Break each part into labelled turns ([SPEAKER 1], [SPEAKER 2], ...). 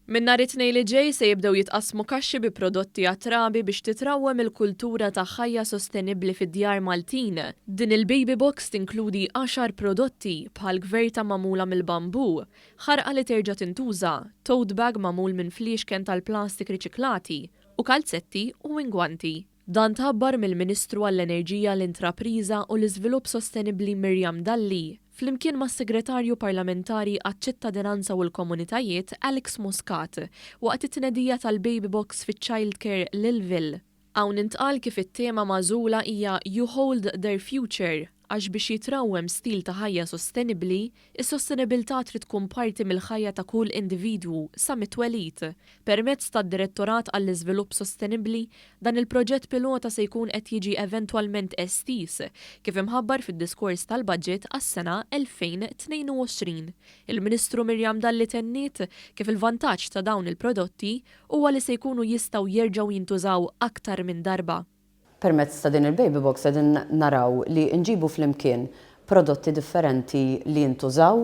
[SPEAKER 1] Min nhar it-tnejn li ġej se jibdew jitqassmu kaxxi bi prodotti għat-trabi biex titrawwem il-kultura ta' ħajja sostenibbli fid-djar Maltin. Din il-baby box tinkludi 10 prodotti bħal gverta magħmula mill-bambu, ħarqa li terġa' tintuża, tote bag magħmul minn fliexken tal-plastik riċiklati u kalzetti u ingwanti. Dan tħabbar mill-Ministru għall-Enerġija, l-Intrapriża u l-Iżvilupp Sostenibbli Mirjam Dalli flimkien mas-Segretarju Parlamentari għaċ-Ċittadinanza u l-Komunitajiet Alex Muscat waqt it-tnedija tal-Baby Box fiċ-Childcare Lilville. Hawn intqal kif it-tema magħżula hija You Hold Their Future għax biex jitrawwem stil ta' ħajja sostenibbli, is-sostenibilità trid tkun parti mill-ħajja ta' kull individwu sa mitwelid. Permezz tad-Direttorat għall-Iżvilupp Sostenibbli, dan il-proġett pilota se jkun qed jiġi eventwalment estis kif imħabbar fid-diskors tal-budget għas-sena 2022. Il-Ministru Mirjam Dalli tenniet kif il-vantaġġ ta' dawn il-prodotti huwa li se jkunu jistgħu jerġgħu jintużaw aktar minn darba.
[SPEAKER 2] Permezz ta' din il-baby box qegħdin naraw li nġibu flimkien prodotti differenti li jintużaw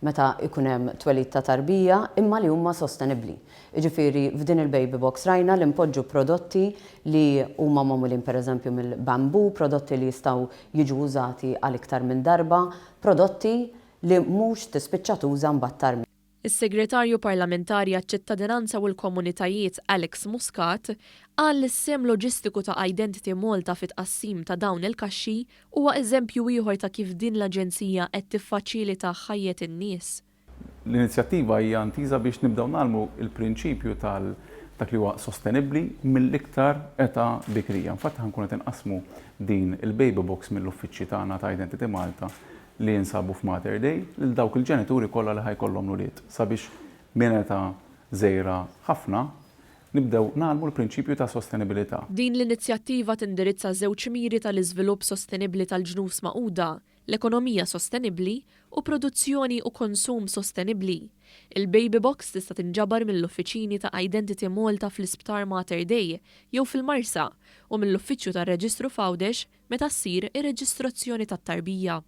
[SPEAKER 2] meta ikun hemm twelid ta' tarbija imma li huma sostenibbli. Jiġifieri f'din il-baby box rajna li npoġġu prodotti li huma magħmulin pereżempju mill-bambu, prodotti li jistgħu jiġu użati għal iktar minn darba, prodotti li mhux tispiċċa tuża mbagħad tarmi.
[SPEAKER 1] Is-Segretarju Parlamentari għaċ-Ċittadinanza u l-Komunitajiet Alex Muscat qal li s-sem loġistiku ta' Identity Malta fit-tqassim ta' dawn il-kaxxi huwa eżempju ieħor ta' kif din l-Aġenzija qed tiffaċilita ħajjet in-nies.
[SPEAKER 3] L-inizjattiva hija ntiża biex nibdew nagħmlu l-prinċipju dak li huwa sostenibbli mill-iktar età bikrija. Infatti ħankun qed inqasmu din il-baby box mill-uffiċċji tagħna ta' Identity Malta li jinsabu f'Mother Day lil dawk il-ġenituri kollha li ħajkollhom l-ulied sabiex minn età żgħira ħafna nibdew nagħmlu l-prinċipju ta' sostenibilità.
[SPEAKER 1] Din l-inizjattiva tindirizza żewġ miri tal-iżvilupp sostenibbli tal-ġnus Magħquda, l-ekonomija sostenibbli u produzzjoni u konsum sostenibbli. Il-baby box tista' tinġabar mill-uffiċini ta' Identity Malta fl-Isptar Mater Dei jew fil-Marsa u mill-uffiċċju tar-Reġistru Fawdex meta ssir ir-reġistrazzjoni tat-tarbija.